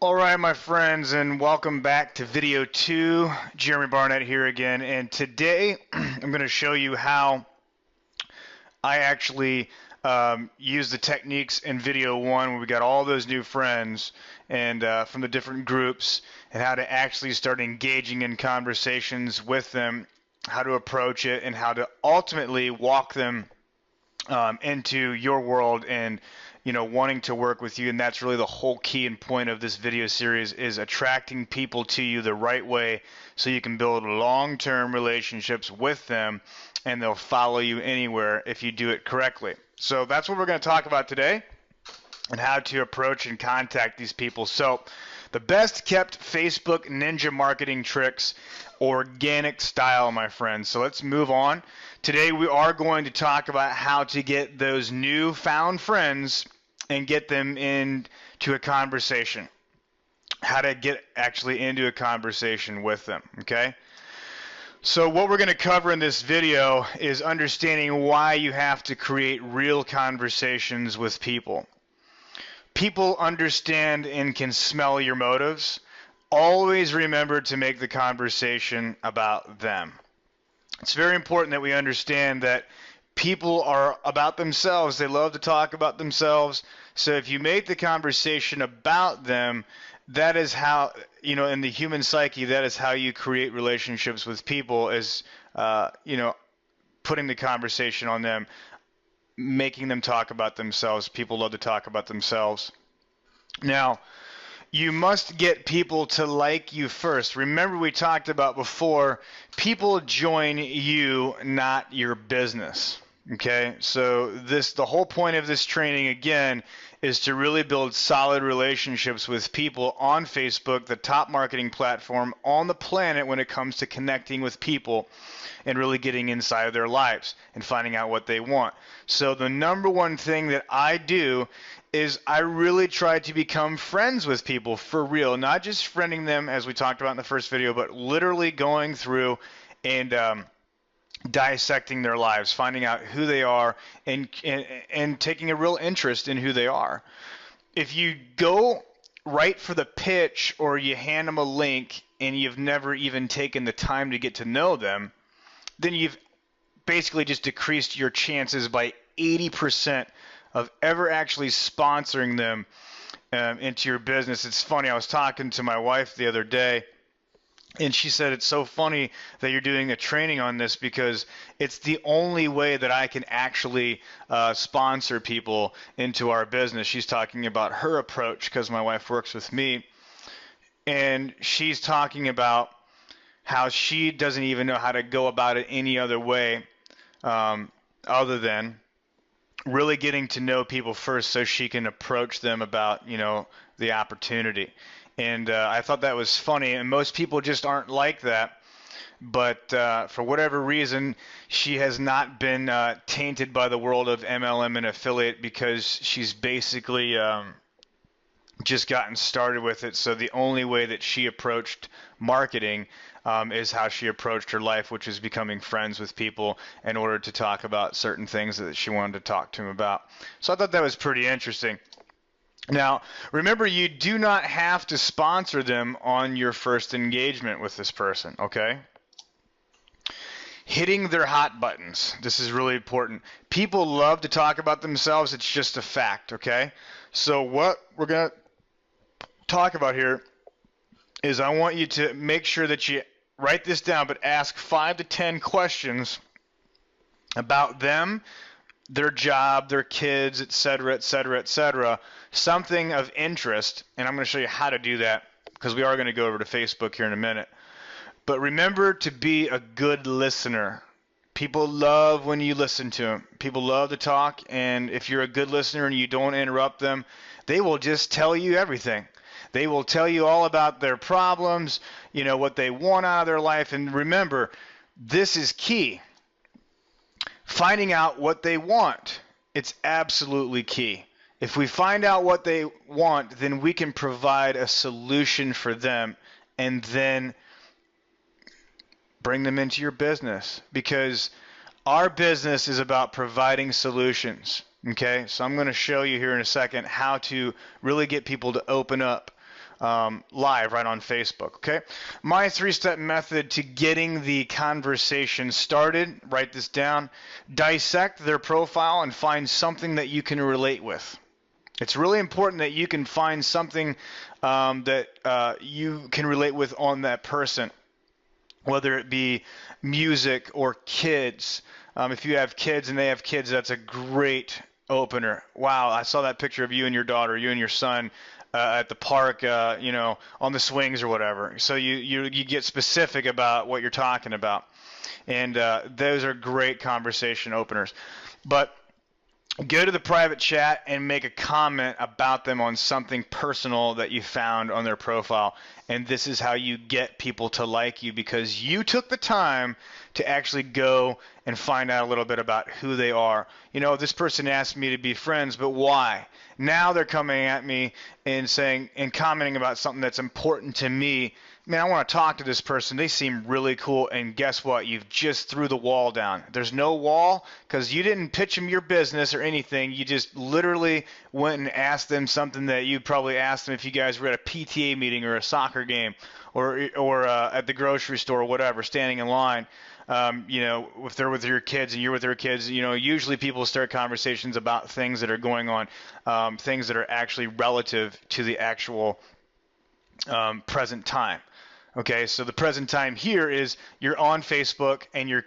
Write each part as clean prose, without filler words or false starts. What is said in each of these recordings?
All right, my friends, and welcome back to video 2. Jeremy Barnett here again, and today I'm going to show you how I actually use the techniques in video 1 where we got all those new friends and from the different groups, and how to actually start engaging in conversations with them, how to approach it, and how to ultimately walk them into your world and wanting to work with you. And that's really the whole key and point of this video series, is attracting people to you the right way so you can build long-term relationships with them and they'll follow you anywhere if you do it correctly. So that's what we're going to talk about today, and how to approach and contact these people. So the best kept Facebook ninja marketing tricks, organic style, my friends. So let's move on. Today we are going to talk about how to get those newfound friends and get them into a conversation. How to get actually into a conversation with them, okay? So what we're going to cover in this video is understanding why you have to create real conversations with people. People understand and can smell your motives. Always remember to make the conversation about them. It's very important that we understand that people are about themselves. They love to talk about themselves. So if you make the conversation about them, that is how, in the human psyche, that is how you create relationships with people, is, putting the conversation on them, making them talk about themselves. People love to talk about themselves. Now, you must get people to like you first. Remember, we talked about before, people join you, not your business. Okay, so the whole point of this training, again, is to really build solid relationships with people on Facebook, the top marketing platform on the planet when it comes to connecting with people and really getting inside of their lives and finding out what they want. So the number one thing that I do is I really try to become friends with people for real, not just friending them as we talked about in the first video, but literally going through and dissecting their lives, finding out who they are, and taking a real interest in who they are. If you go right for the pitch, or you hand them a link and you've never even taken the time to get to know them, then you've basically just decreased your chances by 80% of ever actually sponsoring them into your business. It's funny, I was talking to my wife the other day, and she said, it's so funny that you're doing a training on this, because it's the only way that I can actually sponsor people into our business. She's talking about her approach, because my wife works with me, and she's talking about how she doesn't even know how to go about it any other way other than really getting to know people first so she can approach them about, the opportunity. And I thought that was funny, and most people just aren't like that. But for whatever reason, she has not been tainted by the world of MLM and affiliate, because she's basically just gotten started with it. So the only way that she approached marketing is how she approached her life, which is becoming friends with people in order to talk about certain things that she wanted to talk to them about. So I thought that was pretty interesting. Now, remember, you do not have to sponsor them on your first engagement with this person, okay? Hitting their hot buttons. This is really important. People love to talk about themselves. It's just a fact, okay? So what we're going to talk about here is, I want you to make sure that you write this down, but ask 5 to 10 questions about them, their job, their kids, etc., etc., etc., something of interest. And I'm going to show you how to do that, because we are going to go over to Facebook here in a minute. But remember to be a good listener. People love when you listen to them. People love to talk, and if you're a good listener and you don't interrupt them, they will just tell you everything. They will tell you all about their problems, what they want out of their life. And remember, this is key. Finding out what they want. It's absolutely key. If we find out what they want, then we can provide a solution for them, and then bring them into your business, because our business is about providing solutions. Okay, so I'm going to show you here in a second how to really get people to open up live right on Facebook. Okay, my 3-step method to getting the conversation started. Write this down. Dissect their profile and find something that you can relate with. It's really important that you can find something that you can relate with on that person, whether it be music or kids. If you have kids and they have kids, that's a great opener. Wow, I saw that picture of you and your daughter, you and your son at the park, on the swings or whatever. So you get specific about what you're talking about, and those are great conversation openers. But go to the private chat and make a comment about them on something personal that you found on their profile. And this is how you get people to like you, because you took the time to actually go and find out a little bit about who they are. This person asked me to be friends, but why? Now they're coming at me and saying and commenting about something that's important to me. Man, I want to talk to this person. They seem really cool. And guess what? You've just threw the wall down. There's no wall because you didn't pitch them your business or anything. You just literally went and asked them something that you probably asked them if you guys were at a PTA meeting or a soccer game or at the grocery store or whatever, standing in line. If they're with your kids and you're with their kids, usually people start conversations about things that are going on, things that are actually relative to the actual present time. Okay, so the present time here is you're on Facebook and you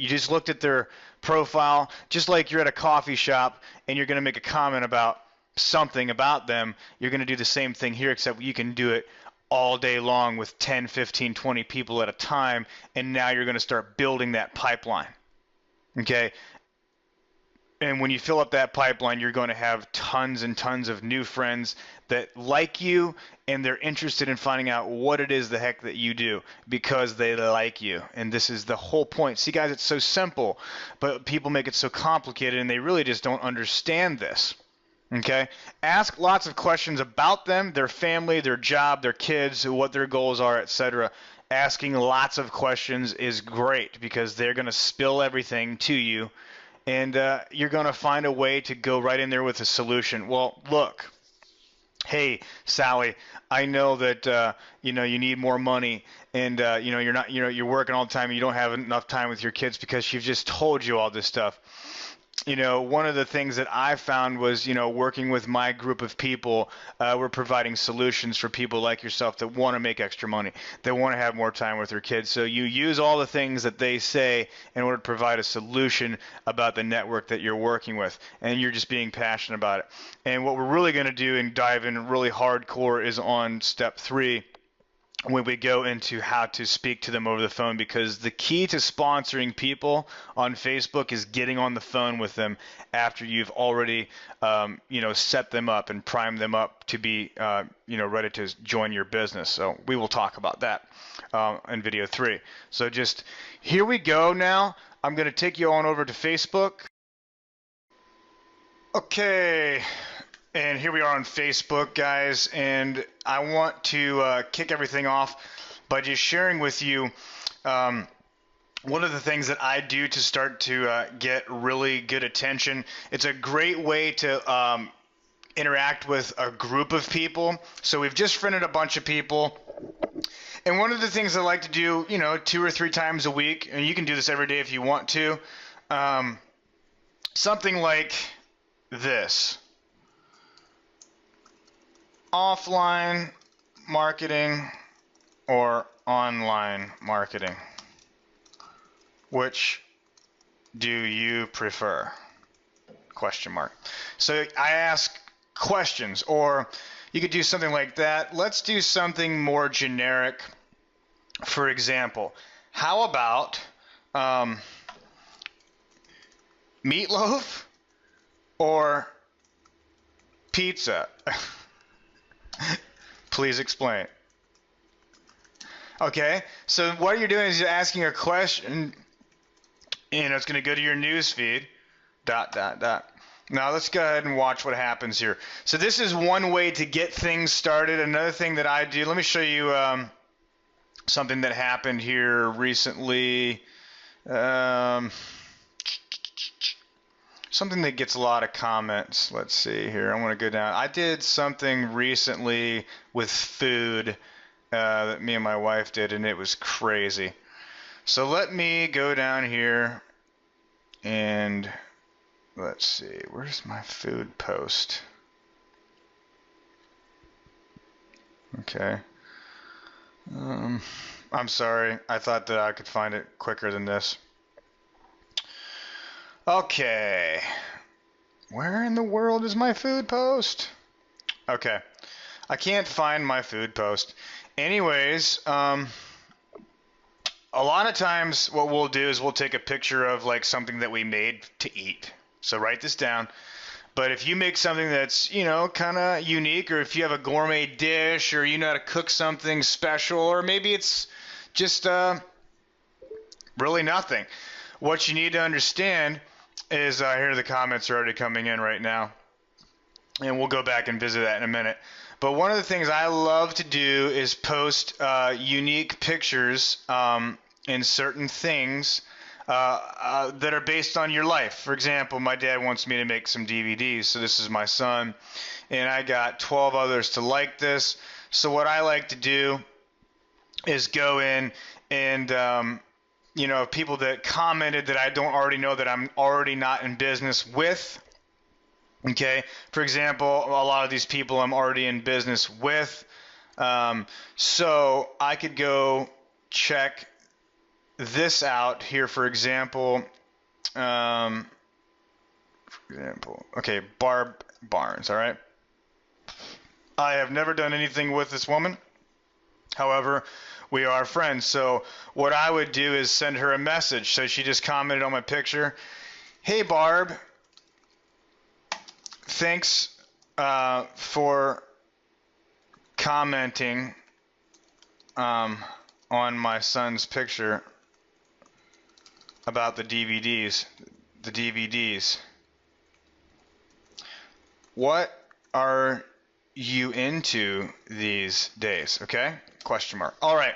just looked at their profile, just like you're at a coffee shop and you're going to make a comment about something about them. You're going to do the same thing here, except you can do it all day long with 10, 15, 20 people at a time, and now you're going to start building that pipeline. Okay? And when you fill up that pipeline, you're going to have tons and tons of new friends that like you, and they're interested in finding out what it is the heck that you do because they like you. And this is the whole point. See, guys, it's so simple, but people make it so complicated, and they really just don't understand this. Okay? Ask lots of questions about them, their family, their job, their kids, what their goals are, etc. Asking lots of questions is great because they're going to spill everything to you, and you're going to find a way to go right in there with a solution. Well, look, hey, Sally, I know that you need more money, and you're working all the time and you don't have enough time with your kids because she's just told you all this stuff. One of the things that I found was, working with my group of people, we're providing solutions for people like yourself that want to make extra money, that want to have more time with their kids. So you use all the things that they say in order to provide a solution about the network that you're working with, and you're just being passionate about it. And what we're really going to do and dive in really hardcore is on step 3, when we go into how to speak to them over the phone, because the key to sponsoring people on Facebook is getting on the phone with them after you've already set them up and primed them up to be ready to join your business. So we will talk about that in video 3. So just here we go. Now I'm going to take you on over to Facebook. Okay. And here we are on Facebook, guys, and I want to kick everything off by just sharing with you one of the things that I do to start to get really good attention. It's a great way to interact with a group of people. So we've just friended a bunch of people, and one of the things I like to do, 2 or 3 times a week, and you can do this every day if you want to, something like this. Offline marketing or online marketing? Which do you prefer? Question mark. So I ask questions, or you could do something like that. Let's do something more generic. For example, how about meatloaf or pizza? Please explain. Okay, so what you're doing is you're asking a question, it's going to go to your news feed, ... Now let's go ahead and watch what happens here. So this is one way to get things started. Another thing that I do, let me show you something that happened here recently. something that gets a lot of comments. Let's see here. I want to go down. I did something recently with food that me and my wife did, and it was crazy. So let me go down here and let's see. Where's my food post? Okay. I'm sorry. I thought that I could find it quicker than this. Okay. Where in the world is my food post? Okay. I can't find my food post. Anyways, a lot of times what we'll do is we'll take a picture of like something that we made to eat. So write this down. But if you make something that's, you know, kind of unique, or if you have a gourmet dish, or you know how to cook something special, or maybe it's just really nothing. What you need to understand is, here the comments are already coming in right now, and we'll go back and visit that in a minute. But one of the things I love to do is post unique pictures in certain things that are based on your life. For example, my dad wants me to make some DVDs, so this is my son, and I got 12 others to like this. So what I like to do is go in and you know, people that commented that I don't already know, that I'm already not in business with. Okay, for example, a lot of these people I'm already in business with, so I could go check this out here. For example, okay, Barb Barnes. All right, I have never done anything with this woman. However, we are friends. So what I would do is send her a message. So she just commented on my picture. Hey, Barb. Thanks for commenting on my son's picture about the DVDs. What are you into these days? Okay? Question mark. All right.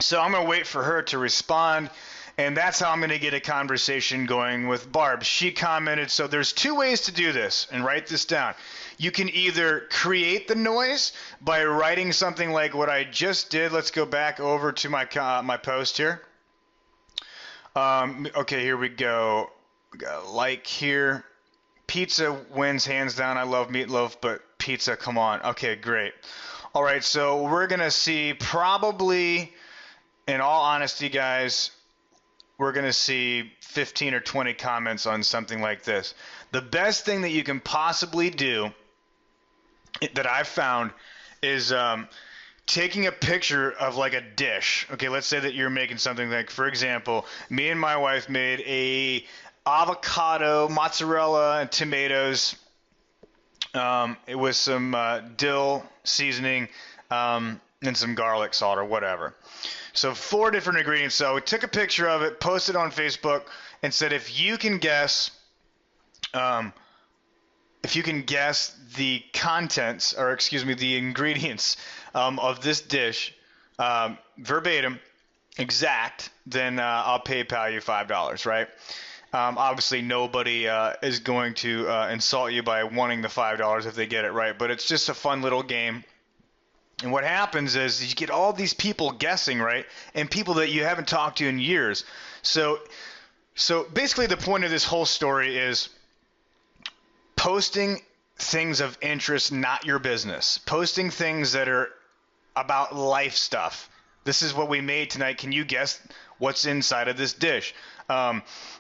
So I'm going to wait for her to respond. And that's how I'm going to get a conversation going with Barb. She commented, so there's two ways to do this, and write this down. You can either create the noise by writing something like what I just did. Let's go back over to my my post here. Okay, here we go. We got a like here. Pizza wins hands down. I love meatloaf, but pizza, come on. Okay, great. All right, so we're going to see probably, in all honesty, guys, we're going to see 15 or 20 comments on something like this. The best thing that you can possibly do that I've found is taking a picture of like a dish. Okay, let's say that you're making something like, for example, me and my wife made a avocado, mozzarella, and tomatoes with some dill seasoning and some garlic salt or whatever. So 4 different ingredients. So we took a picture of it, posted on Facebook, and said if you can guess the contents, or excuse me, the ingredients of this dish verbatim, exact, then I'll PayPal you $5, right? Obviously, nobody is going to insult you by wanting the $5 if they get it right, but it's just a fun little game. And what happens is you get all these people guessing, right? And people that you haven't talked to in years. So basically the point of this whole story is posting things of interest, not your business. Posting things that are about life stuff. This is what we made tonight. Can you guess what's inside of this dish?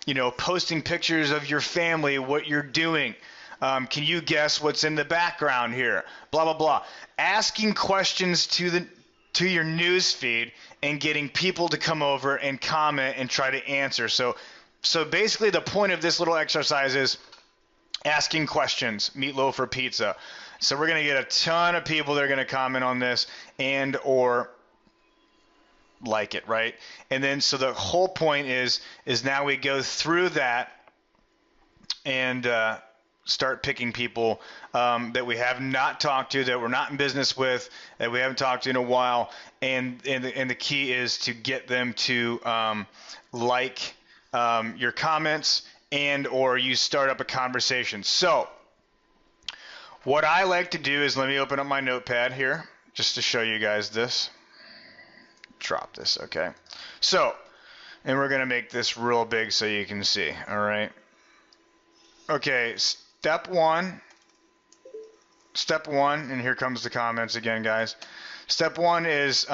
You know, posting pictures of your family, what you're doing. Can you guess what's in the background here? Blah, blah, blah. Asking questions to your news feed and getting people to come over and comment and try to answer. So basically the point of this little exercise is asking questions, meatloaf or pizza. So we're going to get a ton of people that are going to comment on this and or like it, right? And then so the whole point is now we go through that and start picking people that we have not talked to, that we're not in business with, that we haven't talked to in a while, and the key is to get them to like your comments and or you start up a conversation. So what I like to do is, let me open up my notepad here just to show you guys this. Drop this, okay. So, and we're gonna make this real big so you can see, all right. Okay, step one, and here comes the comments again, guys. Step one is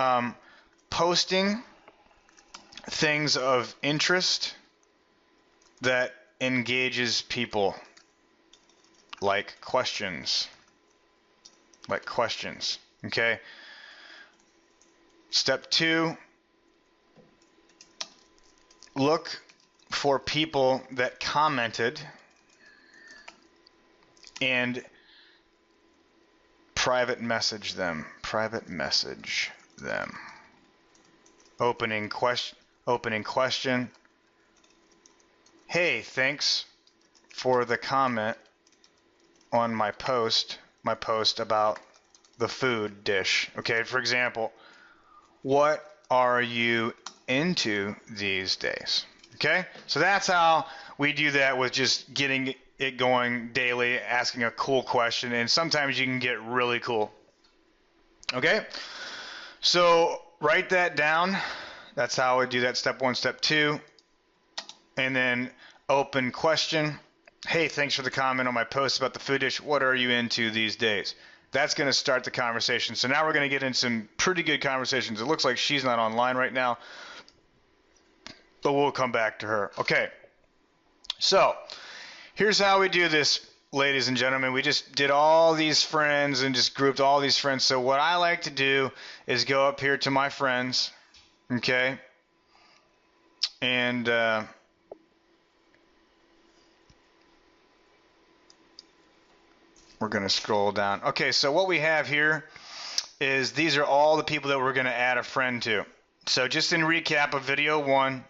posting things of interest that engages people, like questions, okay. Step two, look for people that commented and private message them. Opening question. Hey, thanks for the comment on my post about the food dish. Okay, for example, what are you into these days? Okay, so that's how we do that, with just getting it going daily, asking a cool question, and sometimes you can get really cool. Okay, so write that down. That's how I do that. Step one, step two, and then open question. Hey, thanks for the comment on my post about the food dish. What are you into these days? That's going to start the conversation. So now we're going to get into some pretty good conversations. It looks like she's not online right now, but we'll come back to her. Okay, so here's how we do this, ladies and gentlemen. We just did all these friends and just grouped all these friends. So what I like to do is go up here to my friends, okay, and we're going to scroll down. Okay, so what we have here is these are all the people that we're going to add a friend to. So just in recap of video one,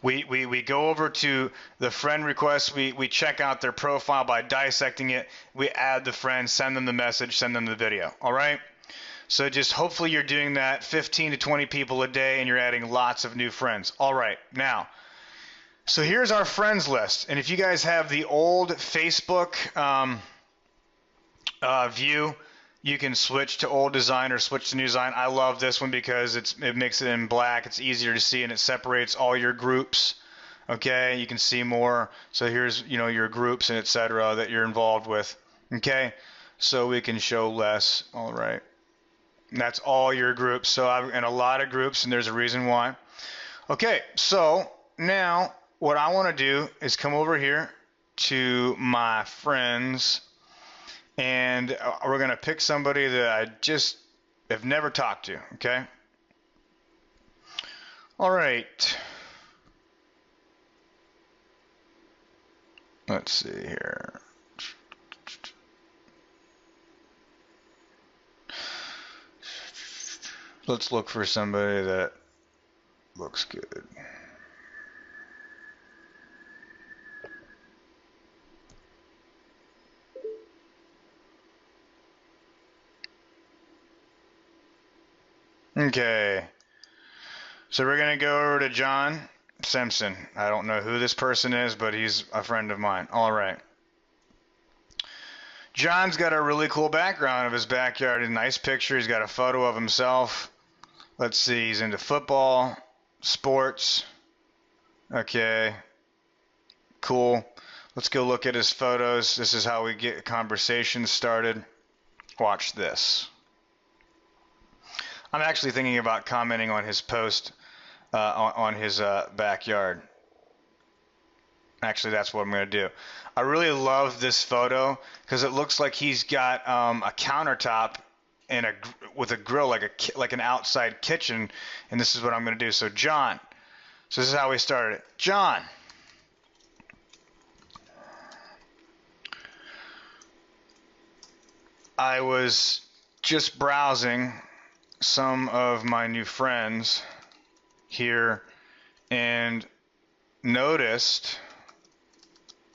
we go over to the friend request. We check out their profile by dissecting it. We add the friend, send them the message, send them the video. All right? So just hopefully you're doing that 15 to 20 people a day and you're adding lots of new friends. All right, now, so here's our friends list. And if you guys have the old Facebook view, you can switch to old design or switch to new design. I love this one because it makes it in black. It's easier to see and it separates all your groups. Okay, you can see more. So here's, you know, your groups and etc. that you're involved with. Okay, so we can show less. All right, and that's all your groups. So I'm in a lot of groups, and there's a reason why. Okay, so now what I want to do is come over here to my friends, and we're going to pick somebody that I just have never talked to, okay? All right. Let's see here. Let's look for somebody that looks good. Okay, so we're going to go over to John Simpson. I don't know who this person is, but he's a friend of mine. All right. John's got a really cool background of his backyard. A nice picture. He's got a photo of himself. Let's see. He's into football, sports. Okay, cool. Let's go look at his photos. This is how we get conversations started. Watch this. I'm actually thinking about commenting on his post on his backyard. Actually, that's what I'm going to do. I really love this photo because it looks like he's got a countertop and with a grill, like an outside kitchen. And this is what I'm going to do. So John. So this is how we started it. John. I was just browsing some of my new friends here and noticed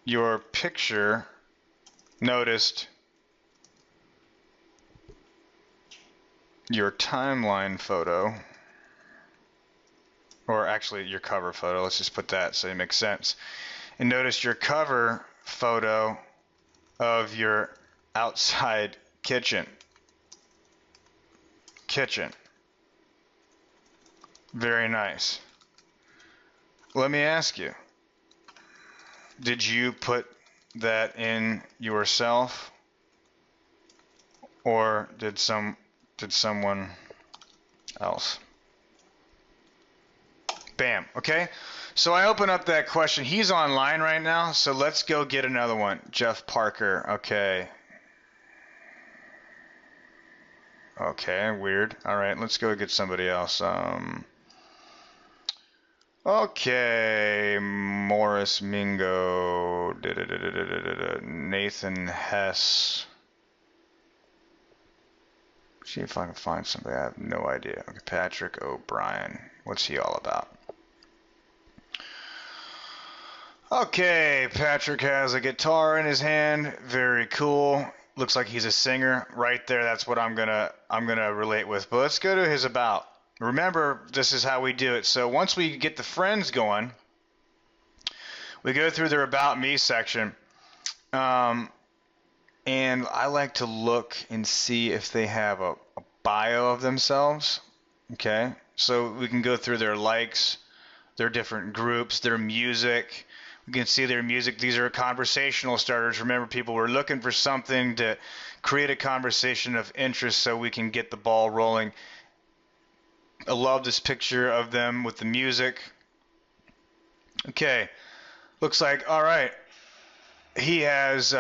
your picture, noticed your timeline photo, or actually your cover photo, let's just put that so it makes sense. And notice your cover photo of your outside kitchen. Very nice. Let me ask you, did you put that in yourself, or did someone else? Bam. Okay. So I open up that question. He's online right now, so let's go get another one. Jeff Parker. Okay. Okay, weird. All right, let's go get somebody else. Okay, Morris Mingo. Nathan Hess. See if I can find somebody. I have no idea. Okay, Patrick O'Brien. What's he all about? Okay, Patrick has a guitar in his hand. Very cool. Looks like he's a singer. Right there, that's what I'm gonna relate with. But let's go to his about. Remember, this is how we do it. So once we get the friends going, we go through their about me section. And I like to look and see if they have a bio of themselves. Okay, so we can go through their likes, their different groups, their music. You can see their music. These are conversational starters. Remember, people, we're looking for something to create a conversation of interest so we can get the ball rolling. I love this picture of them with the music. Okay, looks like, all right, he has,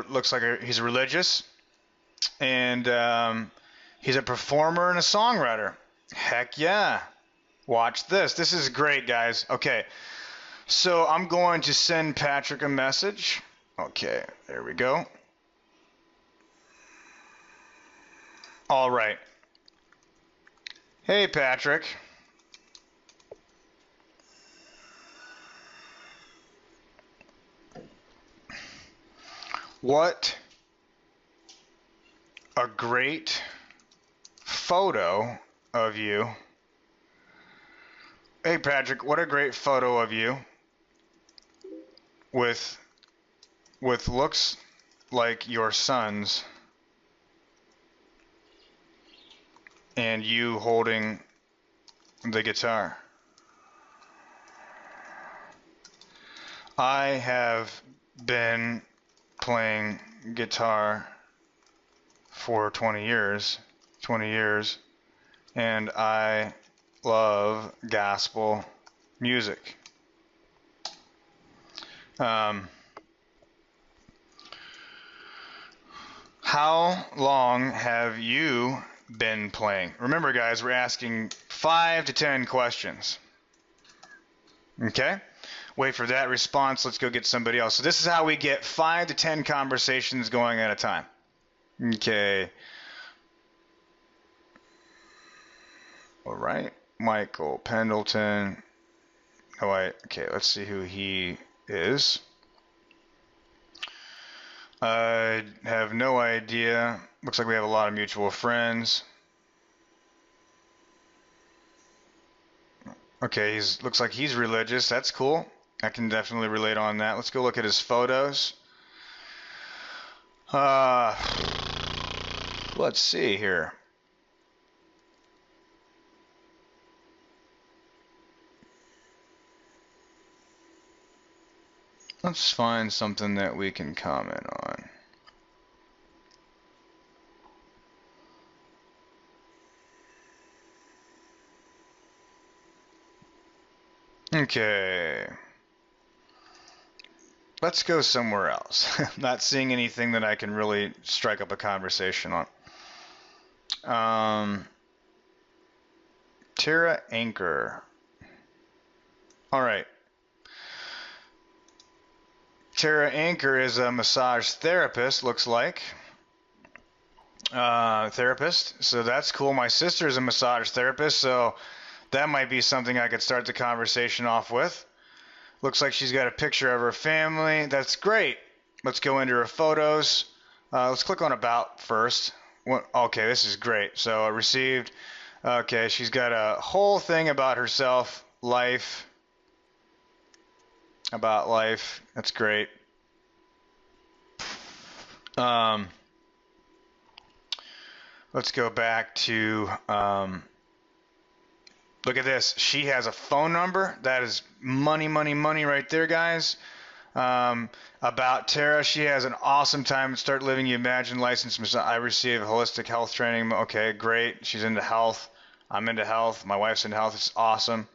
looks like he's religious, and he's a performer and a songwriter. Heck yeah. Watch this. This is great, guys. Okay. So I'm going to send Patrick a message. Okay, there we go. All right. Hey, Patrick. What a great photo of you. Hey, Patrick, what a great photo of you. With looks like your sons and you holding the guitar. I have been playing guitar for 20 years, and I love gospel music. How long have you been playing? Remember, guys, we're asking 5 to 10 questions. Okay? Wait for that response. Let's go get somebody else. So this is how we get 5 to 10 conversations going at a time. Okay. All right. Michael Pendleton. Oh, okay, let's see who he is. I have no idea. Looks like we have a lot of mutual friends. Okay, looks like he's religious. That's cool. I can definitely relate on that. Let's go look at his photos. Let's see here. Let's find something that we can comment on. Okay. Let's go somewhere else. Not seeing anything that I can really strike up a conversation on. Tara Anchor. All right. Tara Anchor is a massage therapist, looks like. Therapist. So that's cool. My sister is a massage therapist, so that might be something I could start the conversation off with. Looks like she's got a picture of her family. That's great. Let's go into her photos. Let's click on About first. Okay, this is great. So I received. Okay, she's got a whole thing about herself, life. about life. That's great. Um, let's go back to, look at this. She has a phone number. That is money, money, money right there, guys. About Tara, she has an awesome time at Start Living You Imagine license. I receive holistic health training. Okay, great. She's into health. I'm into health. My wife's into health. It's awesome.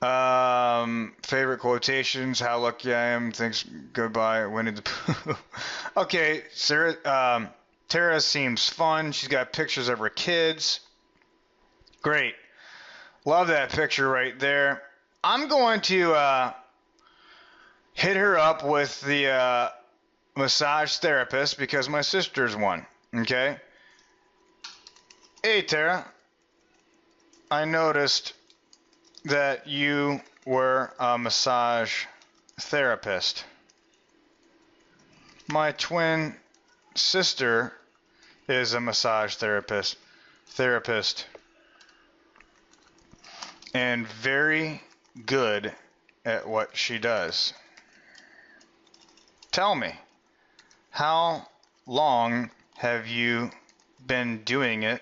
Favorite quotations. How lucky I am. Thanks. Goodbye. Winnie the Pooh. Okay, Sarah. Tara seems fun. She's got pictures of her kids. Great. Love that picture right there. I'm going to hit her up with the massage therapist because my sister's one. Okay. Hey, Tara. I noticed that you were a massage therapist. My twin sister is a massage therapist and very good at what she does. Tell me, how long have you been doing it,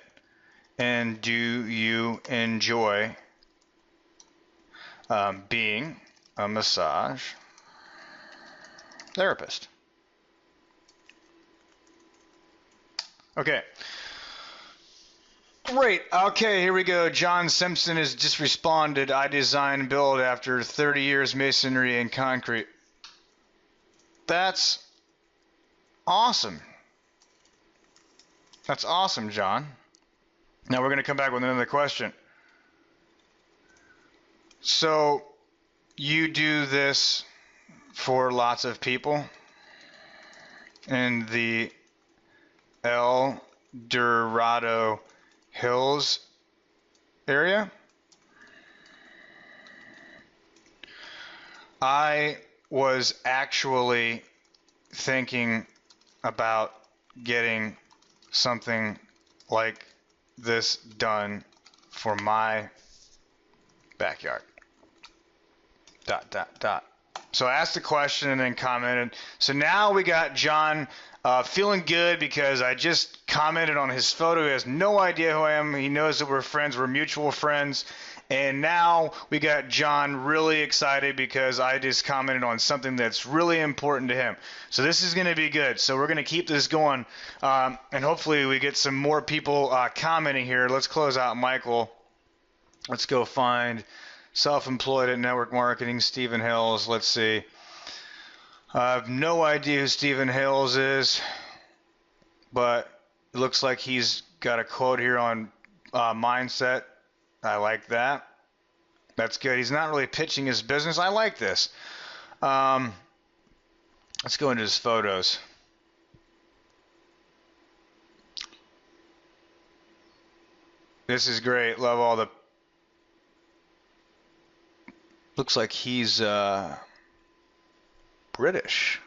and do you enjoy being a massage therapist? Okay. Great. Okay, here we go. John Simpson has just responded. I design and build after 30 years masonry and concrete. That's awesome. That's awesome, John. Now we're going to come back with another question. So you do this for lots of people in the El Dorado Hills area? I was actually thinking about getting something like this done for my backyard. ... So I asked the question and then commented. So now we got John feeling good because I just commented on his photo. He has no idea who I am. He knows that we're friends. We're mutual friends. And now we got John really excited because I just commented on something that's really important to him. So this is going to be good. So we're going to keep this going. And hopefully we get some more people commenting here. Let's close out Michael. Let's go find self-employed at network marketing, Stephen Hills. Let's see. I have no idea who Stephen Hills is, but it looks like he's got a quote here on mindset. I like that. That's good. He's not really pitching his business. I like this. Let's go into his photos. This is great. Love all the... Looks like he's British.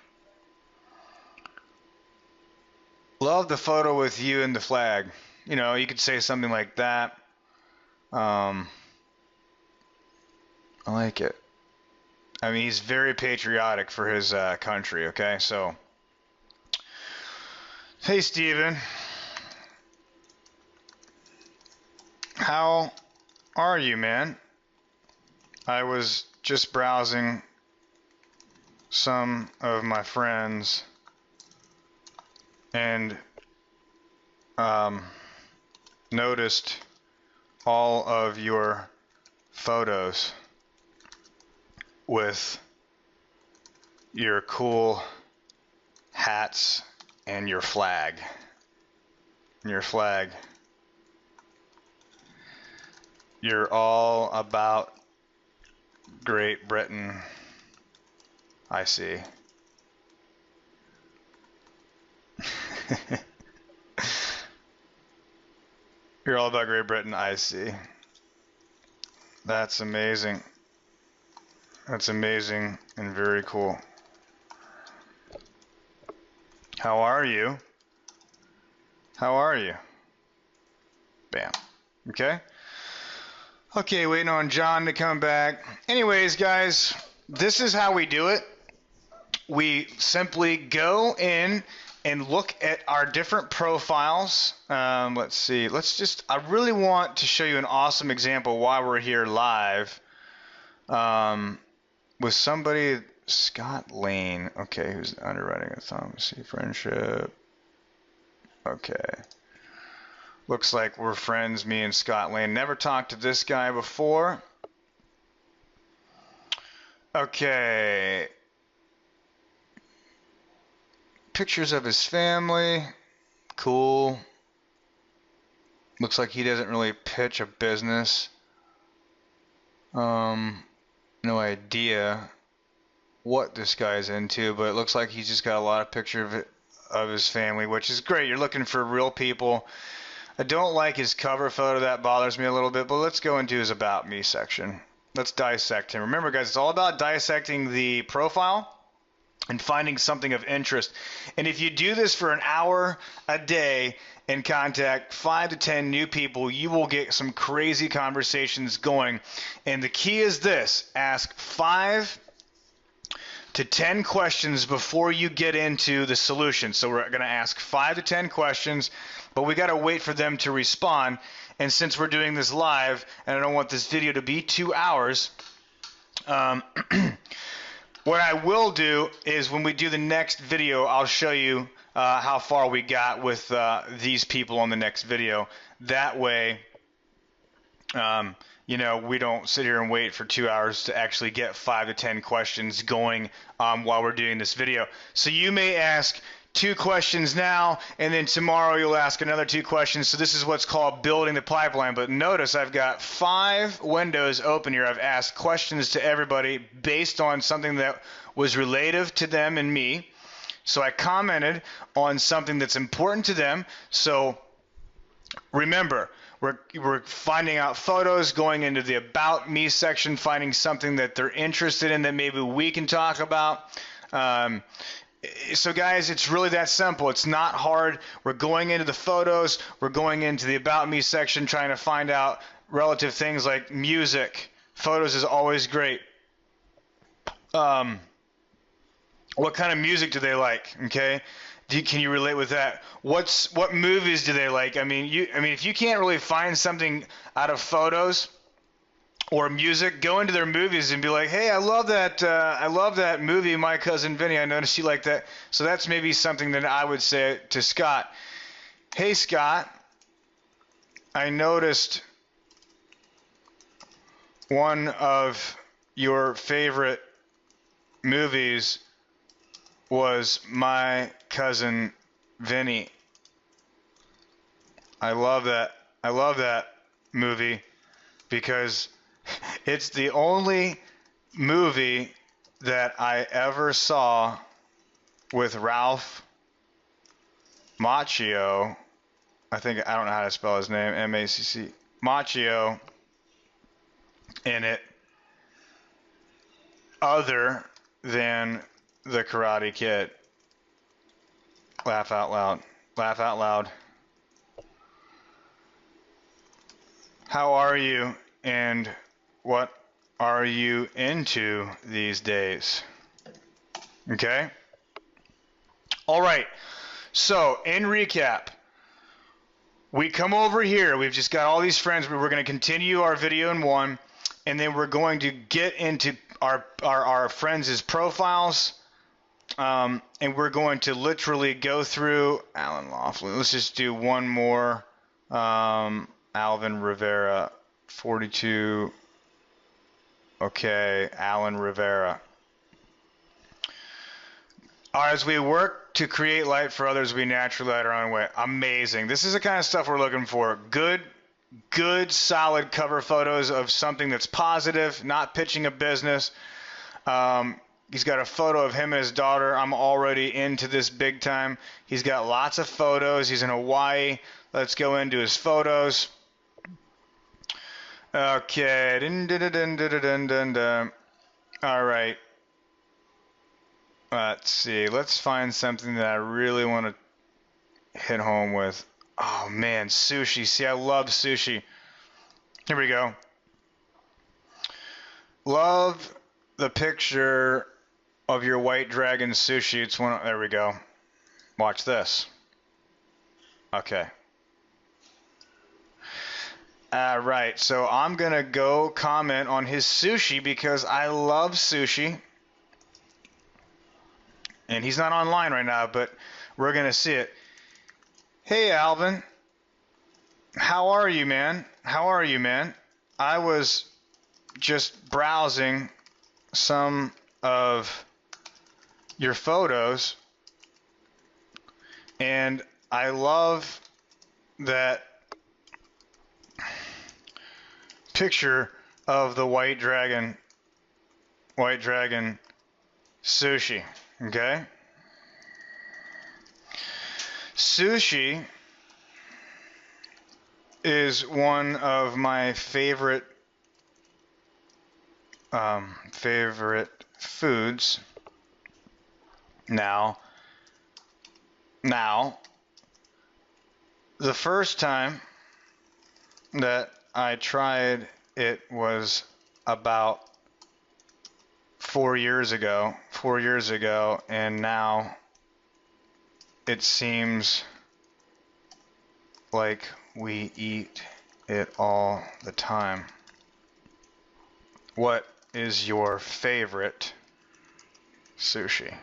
Love the photo with you and the flag. You know, you could say something like that. I like it. I mean, he's very patriotic for his country, okay? So, hey, Steven. How are you, man? I was just browsing some of my friends and noticed all of your photos with your cool hats and your flag. You're all about Great Britain. I see. You're all about Great Britain. I see. That's amazing. That's amazing and very cool. How are you? How are you? Bam. Okay. Okay, waiting on John to come back. Anyways, guys, this is how we do it. We simply go in and look at our different profiles. Let's see. I really want to show you an awesome example while we're here live with somebody, Scott Lane. Okay, who's underwriting a Thomas friendship. Okay. Looks like we're friends, me and Scott Lane. Never talked to this guy before. Okay. Pictures of his family. Cool. Looks like he doesn't really pitch a business. No idea what this guy's into, but it looks like he's just got a lot of pictures of his family, which is great. You're looking for real people. I don't like his cover photo. That bothers me a little bit, but let's go into his About Me section. Let's dissect him. Remember, guys, it's all about dissecting the profile and finding something of interest. And if you do this for an hour a day and contact 5 to 10 new people, you will get some crazy conversations going. And the key is this: ask 5 to 10 questions before you get into the solution. So we're going to ask 5 to 10 questions, but we got to wait for them to respond. And since we're doing this live, and I don't want this video to be 2 hours, what I will do is when we do the next video, I'll show you how far we got with these people on the next video. That way, you know, we don't sit here and wait for 2 hours to actually get 5 to 10 questions going while we're doing this video. So you may ask 2 questions now, and then tomorrow you'll ask another 2 questions. So this is what's called building the pipeline. But notice I've got 5 windows open here. I've asked questions to everybody based on something that was relative to them and me. So I commented on something that's important to them. So remember, we're finding out photos, going into the About Me section, finding something that they're interested in that maybe we can talk about. So guys, it's really that simple. It's not hard. We're going into the photos. We're going into the About Me section, trying to find out relative things like music. Photos is always great. What kind of music do they like? Okay. Can you relate with that? What movies do they like? I mean, if you can't really find something out of photos or music, go into their movies and be like, hey, I love that movie, My Cousin Vinny. I noticed you like that. So that's maybe something that I would say to Scott. Hey, Scott, I noticed one of your favorite movies was My Cousin Vinny. I love that movie because it's the only movie that I ever saw with Ralph Macchio. I don't know how to spell his name, M-A-C-C, Macchio in it, other than The Karate Kid. Laugh out loud. Laugh out loud. How are you, and what are you into these days? Okay? All right. So, in recap, we come over here. We've just got all these friends. We're going to continue our video in one, and then we're going to get into our friends' profiles, and we're going to literally go through Alan Laughlin. Let's just do one more. Alvin Rivera, 42. Okay, Alan Rivera. As we work to create light for others, we naturally light our own way. Amazing. This is the kind of stuff we're looking for. Good, solid cover photos of something that's positive, not pitching a business. He's got a photo of him and his daughter. I'm already into this big time. He's got lots of photos. He's in Hawaii. Let's go into his photos. Okay. All right. Let's see. Let's find something that I really want to hit home with. Oh, man, sushi. See, I love sushi. Here we go. Love the picture of your White Dragon sushi. It's one. There we go. Watch this. Okay. Right. So I'm gonna go comment on his sushi because I love sushi. And he's not online right now, but we're gonna see it. Hey, Alvin. How are you, man? How are you, man? I was just browsing some of your photos, and I love that picture of the White Dragon sushi. Okay? Sushi is one of my favorite foods. Now, the first time that I tried it was about 4 years ago, and now it seems like we eat it all the time. What is your favorite sushi?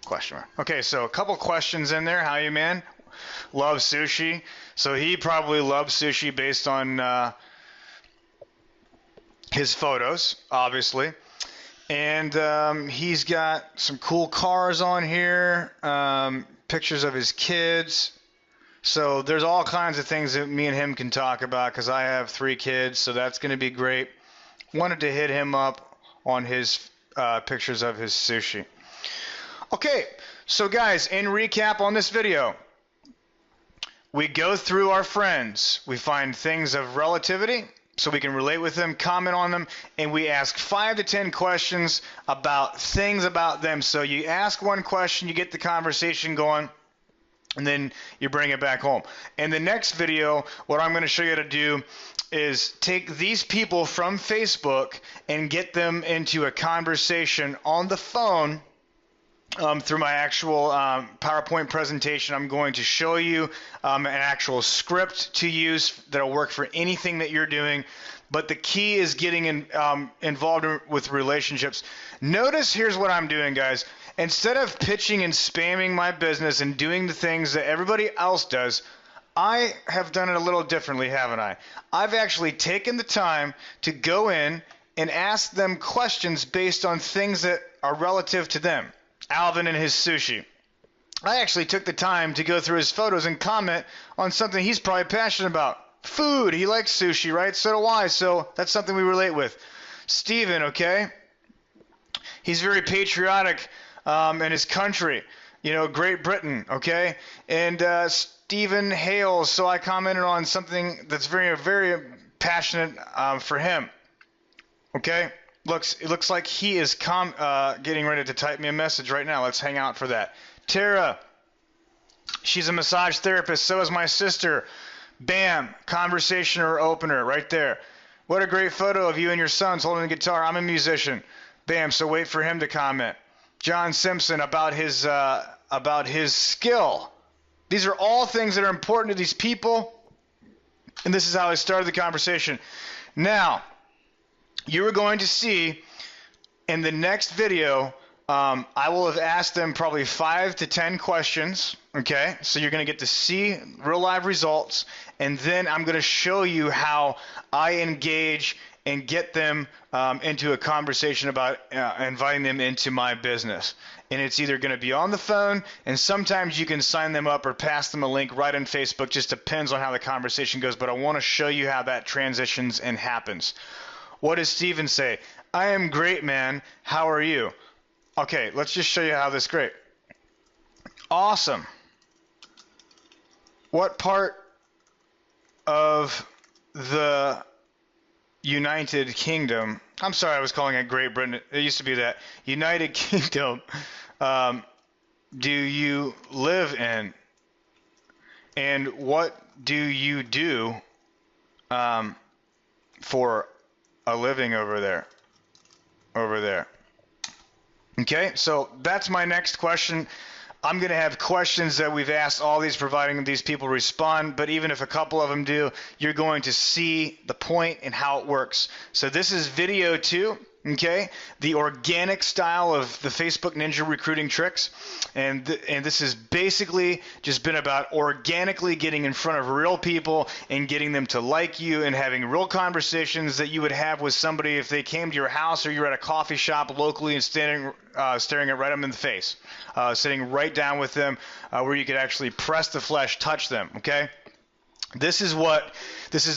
Question mark. Okay, so a couple questions in there. How you, man? Love sushi. So he probably loves sushi based on his photos, obviously. And he's got some cool cars on here, pictures of his kids. So there's all kinds of things that me and him can talk about because I have 3 kids, so that's going to be great. Wanted to hit him up on his pictures of his sushi. Okay, so guys, in recap on this video, we go through our friends. We find things of relativity so we can relate with them, comment on them, and we ask 5 to 10 questions about things about them. So you ask one question, you get the conversation going, and then you bring it back home. In the next video, what I'm going to show you how to do is take these people from Facebook and get them into a conversation on the phone through my actual PowerPoint presentation. I'm going to show you an actual script to use that'll work for anything that you're doing. But the key is getting involved with relationships. Notice here's what I'm doing, guys. Instead of pitching and spamming my business and doing the things that everybody else does, I have done it a little differently, haven't I? I've actually taken the time to go in and ask them questions based on things that are relative to them. Alvin and his sushi. I actually took the time to go through his photos and comment on something he's probably passionate about. Food. He likes sushi, right? So do I. So that's something we relate with. Steven, okay? He's very patriotic in his country. You know, Great Britain, okay? And Stephen Hales, so I commented on something that's very, very passionate for him. Okay? It looks like he is getting ready to type me a message right now. Let's hang out for that. Tara, she's a massage therapist. So is my sister. Bam, conversation or opener right there. What a great photo of you and your sons holding the guitar. I'm a musician. Bam, so wait for him to comment. John Simpson about his skill. These are all things that are important to these people, and this is how I started the conversation. Now, you are going to see in the next video, I will have asked them probably 5 to 10 questions, okay? So you're going to get to see real live results, and then I'm going to show you how I engage and get them into a conversation about inviting them into my business. And it's either going to be on the phone, and sometimes you can sign them up or pass them a link right on Facebook. Just depends on how the conversation goes, but I want to show you how that transitions and happens. What does Steven say? I am great, man. How are you? Okay, let's just show you how this is great. Awesome. What part of the United Kingdom, I'm sorry, I was calling it Great Britain. It used to be that. United Kingdom, do you live in? And what do you do for a living over there? over there. Okay, so that's my next question. I'm going to have questions that we've asked all these, providing these people respond, but even if a couple of them do, you're going to see the point and how it works. So this is video 2, okay, the organic style of the Facebook Ninja recruiting tricks, and this has basically just been about organically getting in front of real people and getting them to like you and having real conversations that you would have with somebody if they came to your house or you're at a coffee shop locally and staring at right them in the face, sitting right down with them, where you could actually press the flesh, touch them. Okay. This is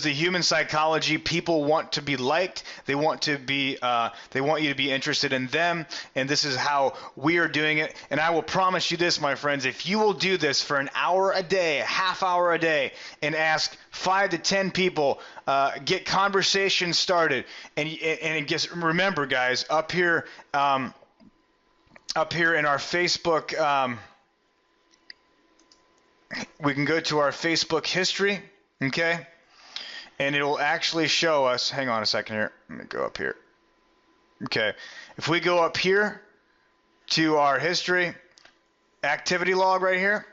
the human psychology. People want to be liked. They want you to be interested in them. And this is how we are doing it. And I will promise you this, my friends, if you will do this for an hour a day, a half hour a day, and ask 5 to 10 people, get conversations started. And just remember, guys, up here in our Facebook, we can go to our Facebook history, okay, and it will actually show us, hang on a second here, let me go up here, okay, if we go up here to our history, activity log right here,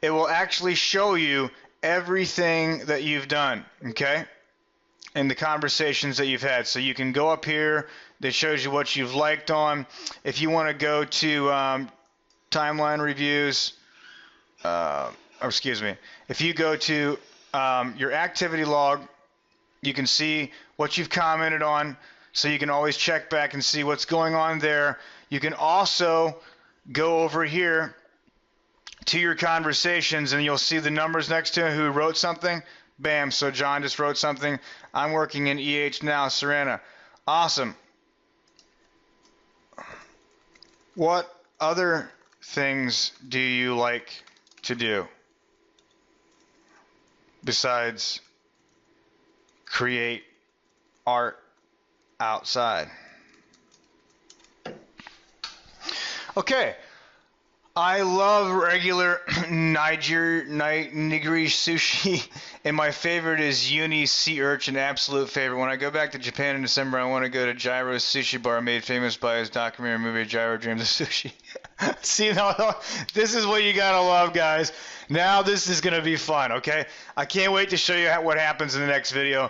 it will actually show you everything that you've done, okay, and the conversations that you've had. So you can go up here, that shows you what you've liked on. If you want to go to timeline reviews, if you go to your activity log, you can see what you've commented on, so you can always check back and see what's going on there. You can also go over here to your conversations, and you'll see the numbers next to it, who wrote something. Bam, so John just wrote something. I'm working in EH now, Serena. Awesome. What other things do you like to do besides create art outside? Okay, I love regular nigiri sushi, and my favorite is uni sea urchin, absolute favorite. When I go back to Japan in December, I want to go to Jiro's Sushi Bar, made famous by his documentary movie Jiro Dreams of Sushi. See, now, this is what you gotta love, guys. Now this is gonna be fun, okay? I can't wait to show you what happens in the next video.